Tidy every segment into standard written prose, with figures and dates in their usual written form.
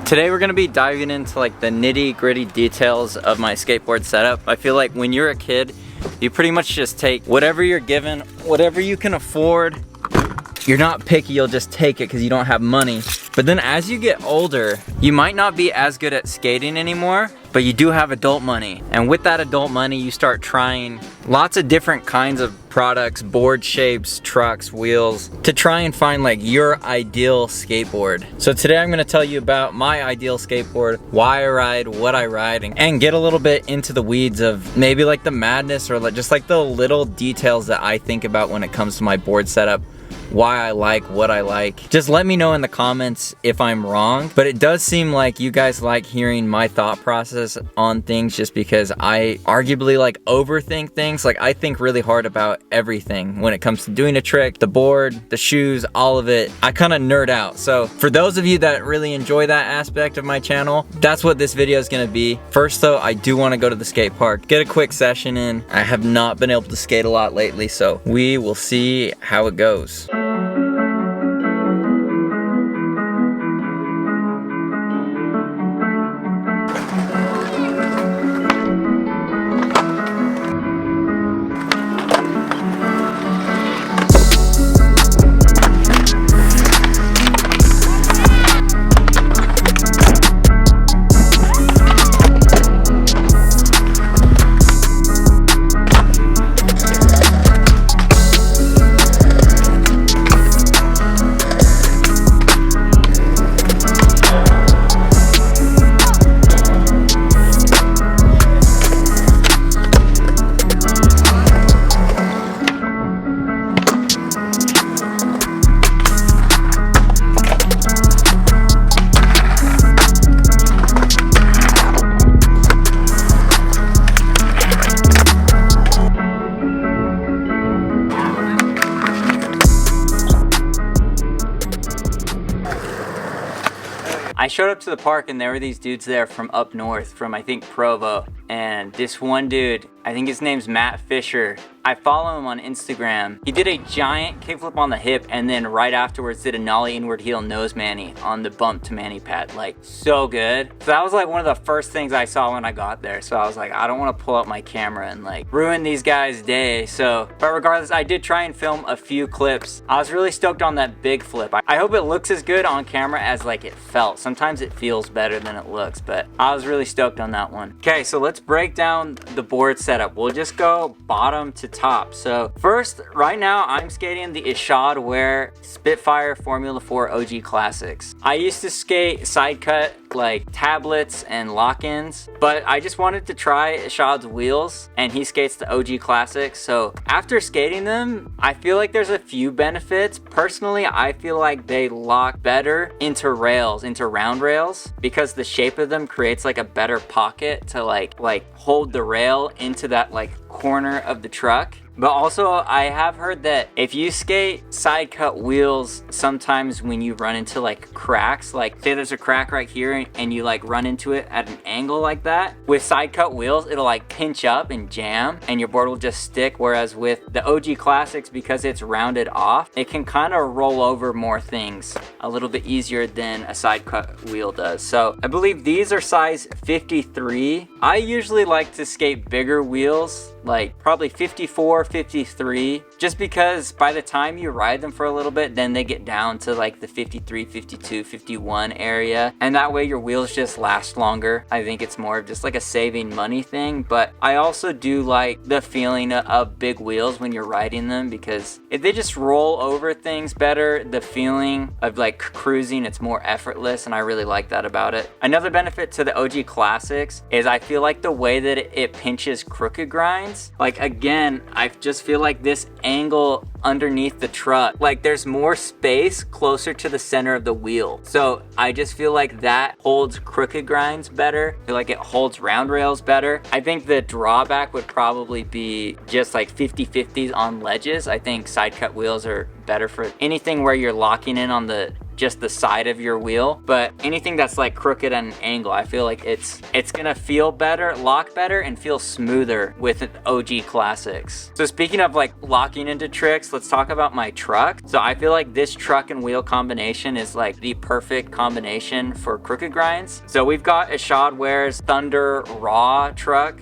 Today we're gonna be diving into like the nitty-gritty details of my skateboard setup. I feel like when you're a kid, you pretty much just take whatever you're given, whatever you can afford. You're not picky, you'll just take it because you don't have money. But then as you get older, you might not be as good at skating anymore, but you do have adult money. And with that adult money, you start trying lots of different kinds of products, board shapes, trucks, wheels, to try and find like your ideal skateboard. So today I'm gonna tell you about my ideal skateboard, why I ride, what I ride, and get a little bit into the weeds of maybe like the madness or just like the little details that I think about when it comes to my board setup. Why I like what I like. Just let me know in the comments if I'm wrong, but it does seem like you guys like hearing my thought process on things just because I arguably like overthink things. Like I think really hard about everything when it comes to doing a trick, the board, the shoes, all of it. I kind of nerd out. So for those of you that really enjoy that aspect of my channel, that's what this video is gonna be. First though, I do wanna go to the skate park, get a quick session in. I have not been able to skate a lot lately, so we will see how it goes. I showed up to the park and there were these dudes there from up north, from I think Provo, and this one dude, I think his name's Matt Fisher. I follow him on Instagram. He did a giant kickflip on the hip and then right afterwards did a nollie inward heel nose manny on the bump to manny pad. Like, so good. So that was like one of the first things I saw when I got there. So I was like, I don't want to pull out my camera and like ruin these guys' day. So, but regardless, I did try and film a few clips. I was really stoked on that big flip. I hope it looks as good on camera as like it felt. Sometimes it feels better than it looks, but I was really stoked on that one. Okay, so let's break down the board setup. We'll just go bottom to top. So first, right now I'm skating the Ishod Wear Spitfire Formula 4 OG Classics. I used to skate side cut like tablets and lock-ins, but I just wanted to try Ishod's wheels and he skates the OG Classics. So after skating them, I feel like there's a few benefits. Personally, I feel like they lock better into rails, into round rails, because the shape of them creates like a better pocket to like hold the rail into that like corner of the truck. But also, I have heard that if you skate side cut wheels, sometimes when you run into like cracks, like say there's a crack right here and you like run into it at an angle like that, with side cut wheels, it'll like pinch up and jam and your board will just stick. Whereas with the OG Classics, because it's rounded off, it can kind of roll over more things a little bit easier than a side cut wheel does. So I believe these are size 53. I usually like to skate bigger wheels, like probably 54, 53, just because by the time you ride them for a little bit, then they get down to like the 53, 52, 51 area, and that way your wheels just last longer. I think it's more of just like a saving money thing, but I also do like the feeling of big wheels when you're riding them, because if they just roll over things better, the feeling of like cruising, it's more effortless, and I really like that about it. Another benefit to the OG Classics is I feel like the way that it pinches crooked grinds, like again, I just feel like this angle underneath the truck, like there's more space closer to the center of the wheel. So I just feel like that holds crooked grinds better. I feel like it holds round rails better. I think the drawback would probably be just like 50-50s on ledges. I think side cut wheels are better for anything where you're locking in on the just the side of your wheel. But anything that's like crooked at an angle, I feel like it's gonna feel better, lock better, and feel smoother with OG classics. So speaking of like locking into tricks, let's talk about my truck. So I feel like this truck and wheel combination is like the perfect combination for crooked grinds. So we've got Ashadware's Thunder Raw truck,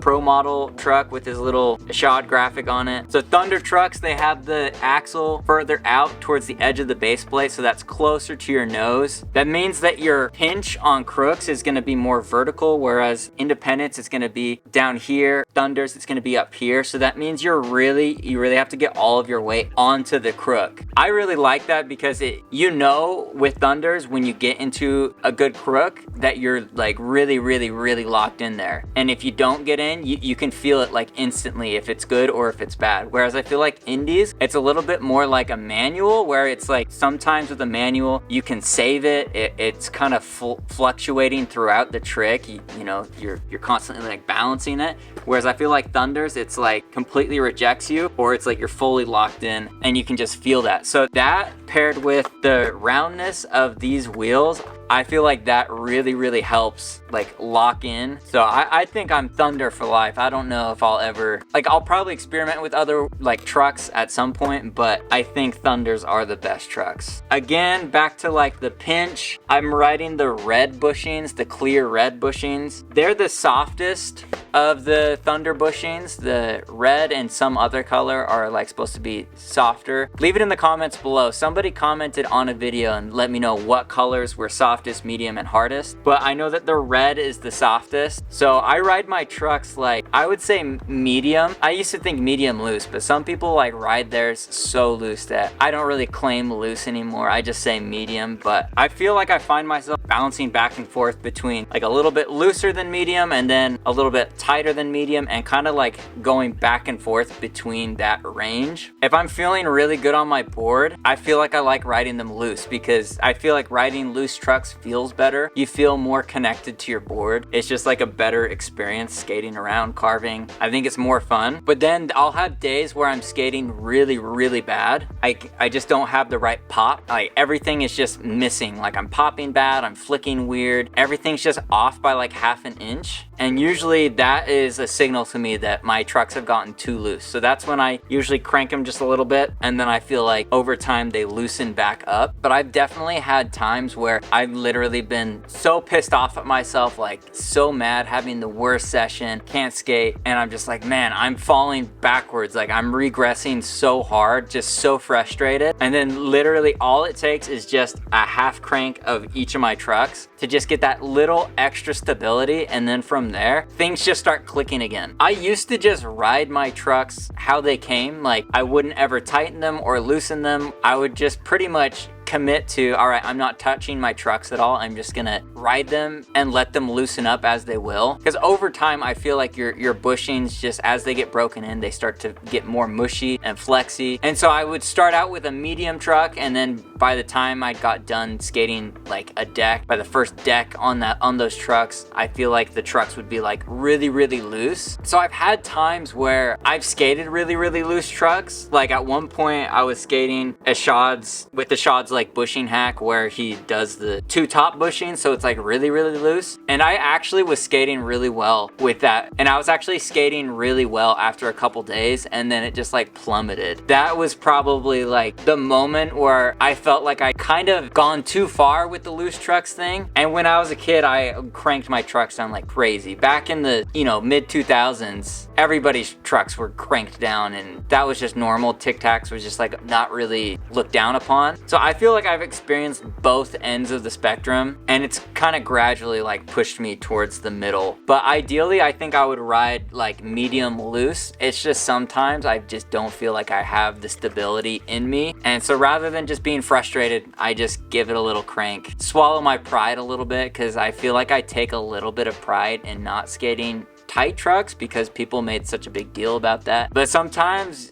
pro model truck with his little Ashad graphic on it. So Thunder trucks, they have the axle further out towards the edge of the base plate, so that's closer to your nose. That means that your pinch on crooks is going to be more vertical, whereas Independence is going to be down here. Thunders, it's going to be up here. So that means you really have to get all of your weight onto the crook. I really like that because with Thunders, when you get into a good crook, that you're like really locked in there. And if you don't get in, you can feel it like instantly if it's good or if it's bad. Whereas I feel like Indies, it's a little bit more like a manual, where it's like sometimes with a manual you can save it. It's kind of fluctuating throughout the trick. You're constantly like balancing it. Whereas I feel like Thunders, it's like completely rejects you, or it's like you're fully locked in and you can just feel that. So that paired with the roundness of these wheels, I feel like that really helps like lock in. So I think I'm Thunder for life. I don't know if I'll probably experiment with other like trucks at some point, but I think Thunders are the best trucks. Again, back to like the pinch, I'm riding the red bushings, the clear red bushings. They're the softest of the Thunder bushings. The red and some other color are like supposed to be softer. Leave it in the comments below. Somebody commented on a video and let me know what colors were softest, medium, and hardest. But I know that the red is the softest. So I ride my trucks like, I would say medium. I used to think medium loose, but some people like ride theirs so loose that I don't really claim loose anymore. I just say medium. But I feel like I find myself bouncing back and forth between like a little bit looser than medium and then a little bit tighter than medium, and kind of like going back and forth between that range. If I'm feeling really good on my board, I feel like I like riding them loose, because I feel like riding loose trucks feels better. You feel more connected to your board. It's just like a better experience skating around, carving. I think it's more fun. But then I'll have days where I'm skating really bad. I just don't have the right pop. Like everything is just missing. Like I'm popping bad, I'm flicking weird. Everything's just off by like half an inch. And usually that is a signal to me that my trucks have gotten too loose. So that's when I usually crank them just a little bit, and then I feel like over time they loosen back up. But I've definitely had times where I've literally been so pissed off at myself, like so mad, having the worst session, can't skate, and I'm just like, man, I'm falling backwards. Like I'm regressing so hard, just so frustrated. And then literally all it takes is just a half crank of each of my trucks to just get that little extra stability, and then from there things just start clicking again. I used to just ride my trucks how they came. Like I wouldn't ever tighten them or loosen them. I would just pretty much commit to, all right, I'm not touching my trucks at all. I'm just gonna ride them and let them loosen up as they will. Because over time, I feel like your bushings, just as they get broken in, they start to get more mushy and flexy. And so I would start out with a medium truck, and then by the time I got done skating like a deck, by the first deck on those trucks, I feel like the trucks would be like really loose. So I've had times where I've skated really loose trucks. Like at one point I was skating Ashad's with the Ashad's like bushing hack, where he does the two top bushings, so it's like really loose. And I actually was skating really well with that, and I was actually skating really well after a couple days, and then it just like plummeted. That was probably like the moment where I felt like I kind of gone too far with the loose trucks thing. And when I was a kid, I cranked my trucks down like crazy. Back in the mid 2000s, everybody's trucks were cranked down, and that was just normal. Tic Tacs was just like not really looked down upon. So I feel like I've experienced both ends of the spectrum, and it's kind of gradually like pushed me towards the middle. But ideally, I think I would ride like medium loose. It's just sometimes I just don't feel like I have the stability in me. And so rather than just being frustrated, I just give it a little crank. Swallow my pride a little bit, because I feel like I take a little bit of pride in not skating tight trucks because people made such a big deal about that. But sometimes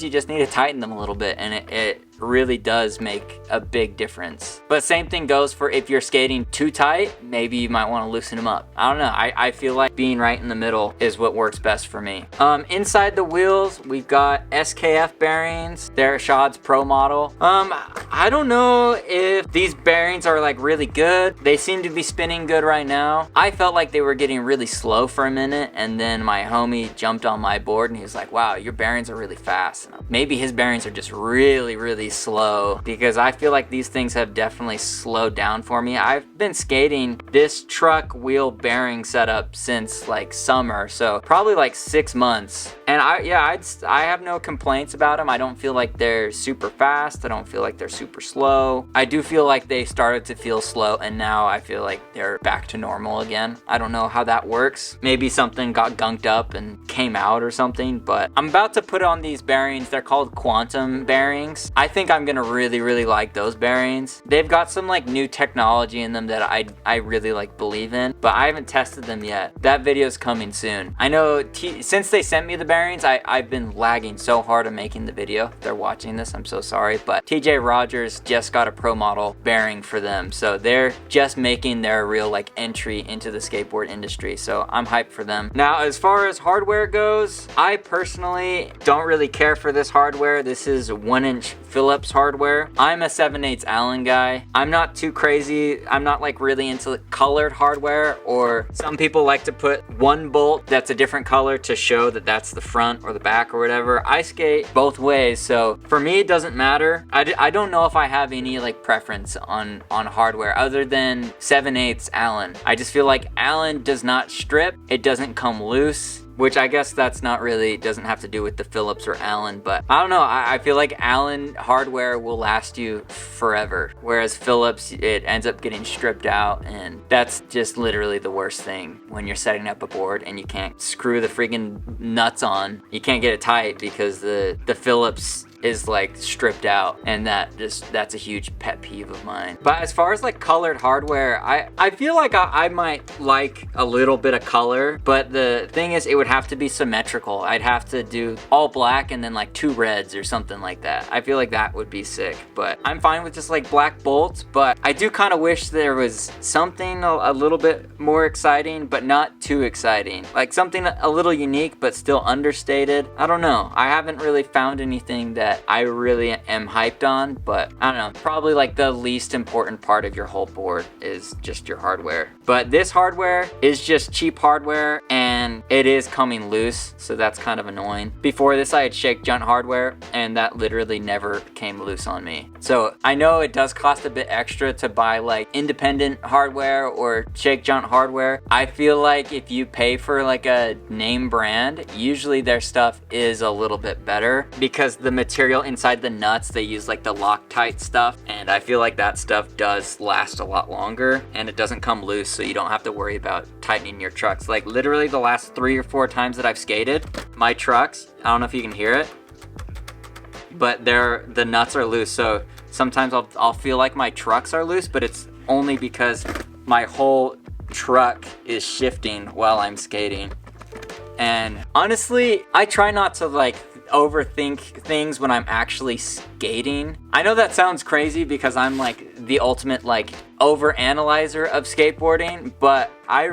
you just need to tighten them a little bit, and it really does make a big difference. But same thing goes for if you're skating too tight, maybe you might want to loosen them up. I don't know. I feel like being right in the middle is what works best for me. Inside the wheels, we've got SKF bearings. They're Shad's Pro model. I don't know if these bearings are like really good. They seem to be spinning good right now. I felt like they were getting really slow for a minute, and then my homie jumped on my board and he was like, wow, your bearings are really fast. Maybe his bearings are just really, really slow, because I feel like these things have definitely slowed down for me. I've been skating this truck wheel bearing setup since like summer, so probably like 6 months. And I have no complaints about them. I don't feel like they're super fast. I don't feel like they're super slow. I do feel like they started to feel slow, and now I feel like they're back to normal again. I don't know how that works. Maybe something got gunked up and came out or something, but I'm about to put on these bearings. They're called quantum bearings. I think I'm gonna really, really like those bearings. They've got some like new technology in them that I really like believe in, but I haven't tested them yet. That video's coming soon. I know since they sent me the bearings, I've been lagging so hard on making the video. If they're watching this, I'm so sorry, but TJ Rogers just got a pro model bearing for them, so they're just making their real like entry into the skateboard industry, so I'm hyped for them. Now, as far as hardware goes, I personally don't really care for this hardware. This is 1-inch Phillips hardware. I'm a 7/8 Allen guy. I'm not too crazy. I'm not like really into colored hardware, or some people like to put one bolt that's a different color to show that that's the front or the back or whatever. I skate both ways, so for me it doesn't matter. I don't know if I have any like preference on hardware other than 7/8 Allen. I just feel like Allen does not strip. It doesn't come loose, which I guess that's not really, doesn't have to do with the Phillips or Allen, but I don't know. I feel like Allen hardware will last you forever, whereas Phillips, it ends up getting stripped out, and that's just literally the worst thing when you're setting up a board and you can't screw the freaking nuts on. You can't get it tight because the Phillips is like stripped out, and that's a huge pet peeve of mine. But as far as like colored hardware, I feel like I might like a little bit of color, but the thing is it would have to be symmetrical. I'd have to do all black and then like 2 reds or something like that. I feel like that would be sick, but I'm fine with just like black bolts. But I do kind of wish there was something a little bit more exciting, but not too exciting, like something a little unique but still understated. I don't know. I haven't really found anything that I really am hyped on, but I don't know, probably like the least important part of your whole board is just your hardware. But this hardware is just cheap hardware, and it is coming loose, so that's kind of annoying. Before this I had shake junt hardware, and that literally never came loose on me. So I know it does cost a bit extra to buy like independent hardware or shake junt hardware. I feel like if you pay for like a name brand, usually their stuff is a little bit better, because the material inside the nuts, they use like the Loctite stuff, and I feel like that stuff does last a lot longer, and it doesn't come loose, so you don't have to worry about tightening your trucks. Like literally the last 3 or 4 times that I've skated, my trucks, I don't know if you can hear it, but the nuts are loose. So sometimes I'll feel like my trucks are loose, but it's only because my whole truck is shifting while I'm skating. And honestly, I try not to like overthink things when I'm actually skating. I know that sounds crazy because I'm like the ultimate like overanalyzer of skateboarding, but I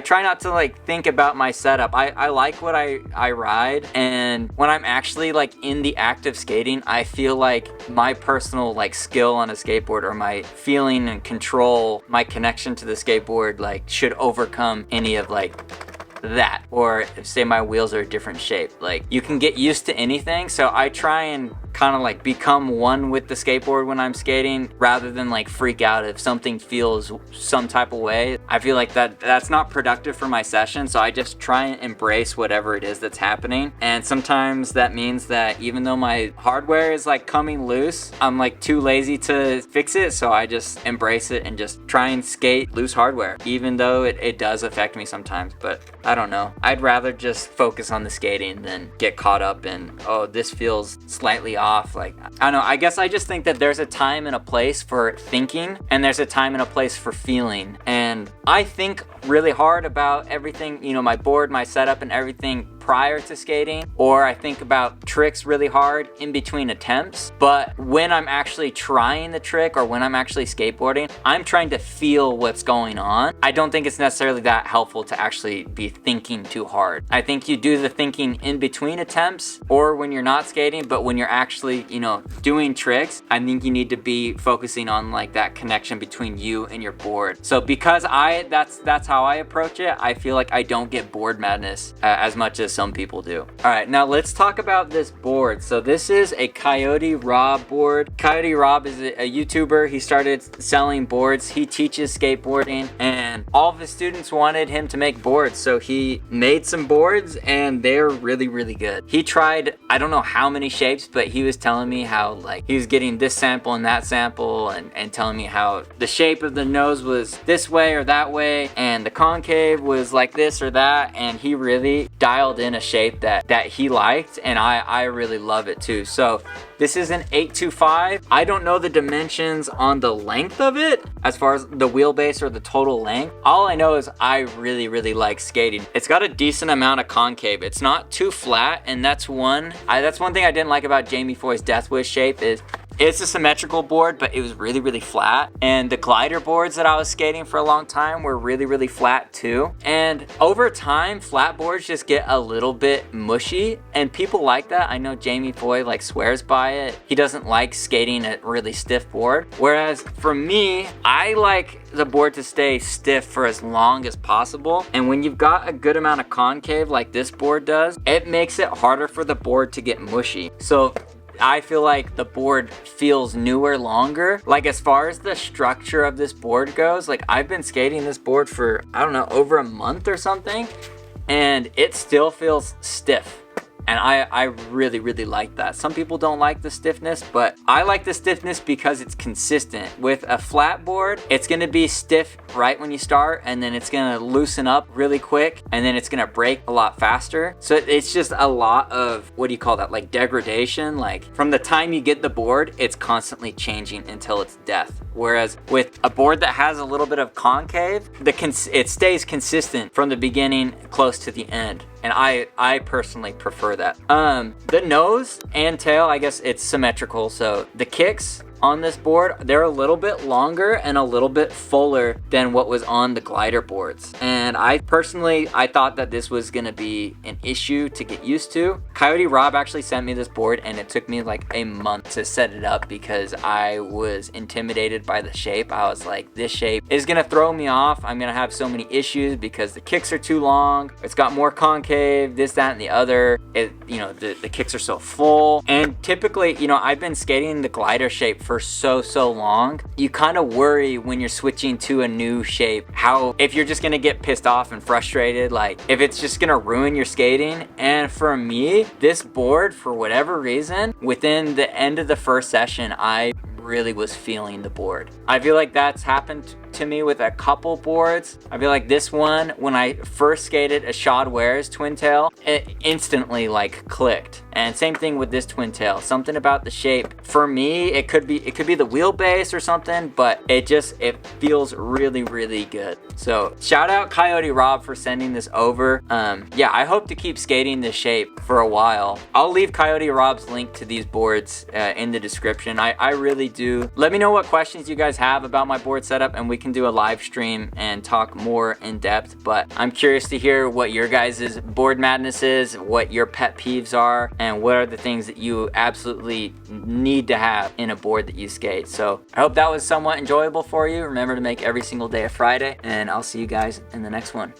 try not to like think about my setup. I like what I ride, and when I'm actually like in the act of skating, I feel like my personal like skill on a skateboard, or my feeling and control, my connection to the skateboard like should overcome any of like that, or say my wheels are a different shape. Like you can get used to anything, so I try and kind of like become one with the skateboard when I'm skating, rather than like freak out if something feels some type of way. I feel like that's not productive for my session, so I just try and embrace whatever it is that's happening. And sometimes that means that even though my hardware is like coming loose, I'm like too lazy to fix it, so I just embrace it and just try and skate loose hardware, even though it does affect me sometimes. But I don't know, I'd rather just focus on the skating than get caught up in, oh, this feels slightly off. Like, I don't know, I guess I just think that there's a time and a place for thinking, and there's a time and a place for feeling. And I think really hard about everything, you know, my board, my setup and everything prior to skating, or I think about tricks really hard in between attempts. But when I'm actually trying the trick or when I'm actually skateboarding, I'm trying to feel what's going on. I don't think it's necessarily that helpful to actually be thinking too hard. I think you do the thinking in between attempts or when you're not skating, but when you're actually, you know, doing tricks, I think you need to be focusing on like that connection between you and your board. So because that's how I approach it, I feel like I don't get board madness as much as some people do. All right, now let's talk about this board. So this is a Coyote Rob board. Coyote Rob is a YouTuber. He started selling boards. He teaches skateboarding and all of his students wanted him to make boards. So he made some boards and they're really, really good. He tried, I don't know how many shapes, but he was telling me how like he was getting this sample and that sample and telling me how the shape of the nose was this way or that way and the concave was like this or that, and he really dialed in a shape that he liked, and I really love it too. So this is an 825. I don't know the dimensions on the length of it as far as the wheelbase or the total length. All I know is I really, really like skating. It's got a decent amount of concave. It's not too flat, and that's one thing I didn't like about Jamie Foy's Death Wish shape is it's a symmetrical board, but it was really, really flat. And the glider boards that I was skating for a long time were really, really flat too. And over time, flat boards just get a little bit mushy, and people like that. I know Jamie Foy like swears by it. He doesn't like skating a really stiff board. Whereas for me, I like the board to stay stiff for as long as possible. And when you've got a good amount of concave like this board does, it makes it harder for the board to get mushy. So I feel like the board feels newer longer. Like as far as the structure of this board goes, like I've been skating this board for, I don't know, over a month or something, and it still feels stiff. And I really, really like that. Some people don't like the stiffness, but I like the stiffness because it's consistent. With a flat board, it's gonna be stiff right when you start, and then it's gonna loosen up really quick, and then it's gonna break a lot faster. So it's just a lot of, what do you call that, like degradation. Like from the time you get the board, it's constantly changing until it's death. Whereas with a board that has a little bit of concave, it stays consistent from the beginning close to the end. And I personally prefer that. The nose and tail, I guess it's symmetrical. So the kicks on this board, they're a little bit longer and a little bit fuller than what was on the glider boards. And I thought that this was gonna be an issue to get used to. Coyote Rob actually sent me this board, and it took me like a month to set it up because I was intimidated by the shape. I was like, this shape is gonna throw me off. I'm gonna have so many issues because the kicks are too long. It's got more concave, this, that, and the other. The kicks are so full. And typically, I've been skating the glider shape for so long. You kind of worry when you're switching to a new shape, if you're just gonna get pissed off and frustrated, like if it's just gonna ruin your skating. And for me, this board, for whatever reason, within the end of the first session, I really was feeling the board. I feel like that's happened to me with a couple boards. I feel like this one, when I first skated a Shod Wares twin tail, it instantly like clicked. And same thing with this twin tail. Something about the shape, for me, it could be the wheelbase or something, but it feels really, really good. So shout out Coyote Rob for sending this over. Yeah, I hope to keep skating this shape for a while. I'll leave Coyote Rob's link to these boards in the description. I really do. Let me know what questions you guys have about my board setup, and we can do a live stream and talk more in depth. But I'm curious to hear what your guys' board madness is, what your pet peeves are, and what are the things that you absolutely need to have in a board that you skate. So I hope that was somewhat enjoyable for you. Remember to make every single day a Friday, and I'll see you guys in the next one.